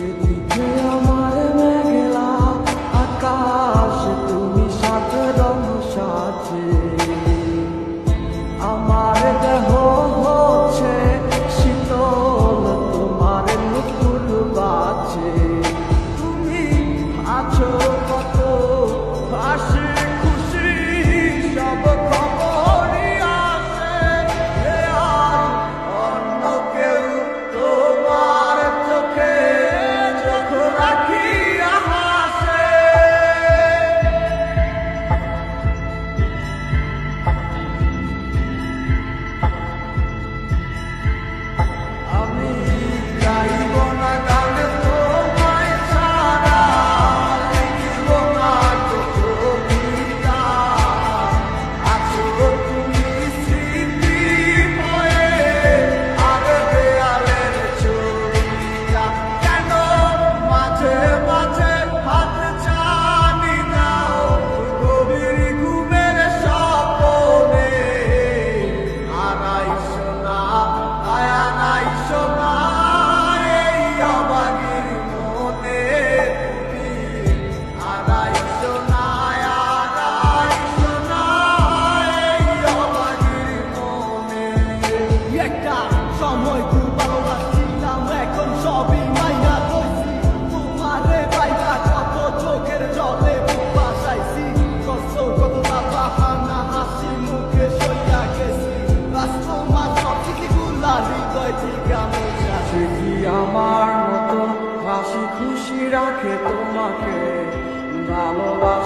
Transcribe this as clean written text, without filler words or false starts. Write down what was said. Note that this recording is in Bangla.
এদিকে আমার মেঘলা আকাশ, তুমি সাত রং সাজে। আমার দেহ হচ্ছে শীতল, তোমার নুপুর বাজে। তুমি আছো কত হাসি খুশি, সব খবরই আসে। আর অন্য কেউ তোমার চোখে চোখ রাখিয়া হাসে। আমি গাইব না গান তোমায় ছাড়া, লিখিব না তো কবিতা। আছো তুমি স্মৃতি হয়ে, আর দেয়ালের ছবিটা। কেন মাঝে মাঝে হাত ছানি দাও গভীর ঘুমের স্বপ্নে। হারাইছো না আয়া নাই সোনা এই অবাগির মনে। তুমি হারাইছো না হারাইছো না এই অবাগির মনে। একটা সময় খুব ভালোবাসছিলাম, এখন সবই মাইনা কইছি। তোমারে পাইয়া কত চোখের জলে বুক ভাসাইছি। কষ্ট কতটা বাহানা হাসি মুখে সইয়া গেছি। বাস্তব সব স্মৃতিগুলা হৃদয় থেকে মুছা। সে কি আমার মতো হাসি খুশি রাখে তোমাকে? ভালোবাসা